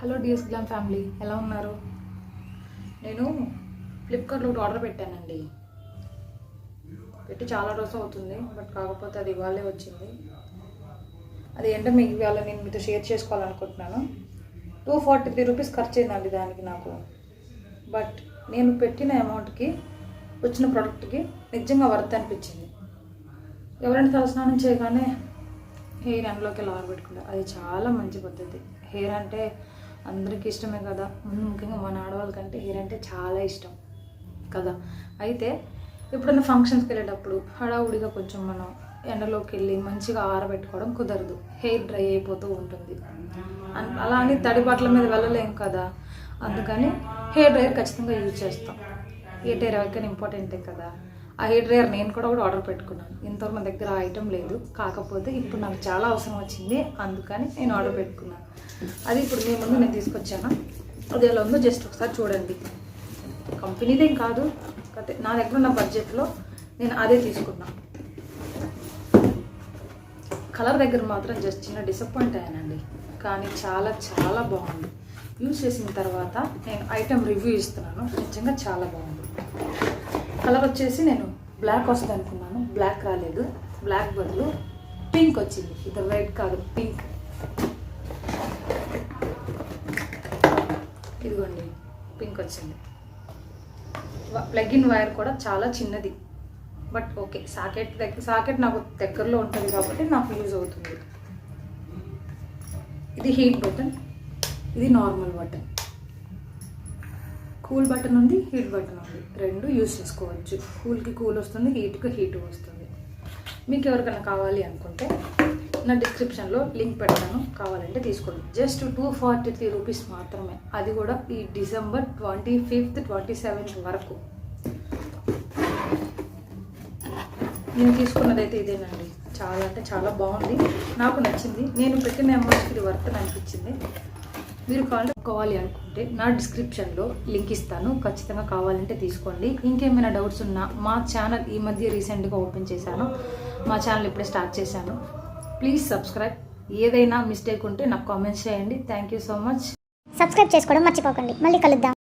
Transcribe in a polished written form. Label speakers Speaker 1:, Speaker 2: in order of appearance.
Speaker 1: Hello DS glam family, ఎలా ఉన్నారు? నేను ఫ్లిప్కార్ట్లో ఒకటి ఆర్డర్ పెట్టానండి. పెట్టి చాలా రోజు అవుతుంది, బట్ కాకపోతే అది ఇవాళే వచ్చింది. అది ఏంటో మీకు ఇవాళ నేను మీతో షేర్ చేసుకోవాలనుకుంటున్నాను. 243 రూపీస్ ఖర్చు అయిందండి దానికి నాకు. బట్ నేను పెట్టిన అమౌంట్కి వచ్చిన ప్రోడక్ట్కి నిజంగా వర్త్ అనిపించింది. ఎవరైనా తలస్నానం చేయగానే హెయిర్ ఎండలోకి లార్ పెట్టుకుంటారు. అది చాలా మంచి పద్ధతి. హెయిర్ అంటే అందరికీ ఇష్టమే కదా, ముఖ్యంగా మన ఆడవాళ్ళకంటే హెయిర్ అంటే చాలా ఇష్టం కదా. అయితే ఎప్పుడైనా ఫంక్షన్స్కి వెళ్ళేటప్పుడు హడావుడిగా కొంచెం మనం ఎండలోకి వెళ్ళి మంచిగా ఆరబెట్టుకోవడం కుదరదు, హెయిర్ డ్రై అయిపోతూ ఉంటుంది. అలా అని తడి బట్టల మీద వెళ్ళలేం కదా, అందుకని హెయిర్ డ్రైయర్ ఖచ్చితంగా యూజ్ చేస్తాం. హెయిర్ డ్రైయర్ ఎవరికైనా ఇంపార్టెంటే కదా. ఆ హెయిర్ డ్రైయర్ నేను కూడా ఆర్డర్ పెట్టుకున్నాను. ఇంతవరకు మన దగ్గర ఆ ఐటెం లేదు, కాకపోతే ఇప్పుడు నాకు చాలా అవసరం వచ్చింది, అందుకని నేను ఆర్డర్ పెట్టుకున్నాను. అది ఇప్పుడు మీ ముందు నేను తీసుకొచ్చాను. అది ఎలా ఉందో జస్ట్ ఒకసారి చూడండి. కంపెనీదేం కాదు, నా దగ్గర ఉన్న బడ్జెట్లో నేను అదే తీసుకున్నాను. కలర్ దగ్గర మాత్రం జస్ట్ చిన్న డిసప్పాయింట్ అయ్యానండి, కానీ చాలా చాలా బాగుంది. యూజ్ చేసిన తర్వాత నేను ఐటెం రివ్యూ ఇస్తున్నాను. నిజంగా చాలా బాగుంది. కలర్ వచ్చేసి నేను బ్లాక్ వస్తుంది అనుకున్నాను, బ్లాక్ రాలేదు. బ్లాక్ బదులు పింక్ వచ్చింది. ఇది రెడ్ కాదు, పింక్. ఇదిగోండి, పింక్ వచ్చింది. ప్లగ్ ఇన్ వైర్ కూడా చాలా చిన్నది, బట్ ఓకే. సాకెట్ నాకు దగ్గరలో ఉంటుంది కాబట్టి నాకు యూజ్ అవుతుంది. ఇది హీట్ బటన్, ఇది నార్మల్ బటన్. కూల్ బటన్ ఉంది, హీట్ బటన్ ఉంది, రెండు యూజ్ చేసుకోవచ్చు. కూల్కి కూల్ వస్తుంది, హీట్కి హీట్ వస్తుంది. మీకు ఎవరికైనా కావాలి అనుకుంటే నా డిస్క్రిప్షన్లో లింక్ పెడతాను, కావాలంటే తీసుకోండి. జస్ట్ 243 రూపీస్ మాత్రమే, అది కూడా ఈ డిసెంబర్ 25th 27th వరకు. నేను తీసుకున్నదైతే ఇదేనండి. చాలా అంటే చాలా బాగుంది, నాకు నచ్చింది. నేను పెట్టిన అమౌంట్కి ఇది వర్త్ అనిపించింది. మీరు కావాలి అనుకుంటే నా డిస్క్రిప్షన్లో లింక్ ఇస్తాను, ఖచ్చితంగా కావాలంటే తీసుకోండి. ఇంకేమైనా డౌట్స్ ఉన్నా మా ఛానల్ ఈ మధ్య రీసెంట్గా ఓపెన్ చేశాను, మా ఛానల్ ఇప్పుడే స్టార్ట్ చేశాను. Please subscribe. ఏదైనా మిస్టేక్ ఉంటే నాకు కామెంట్స్ చేయండి. Thank you so much.
Speaker 2: Subscribe చేసుకోవడం మర్చిపోకండి. మళ్ళీ కలుద్దాం.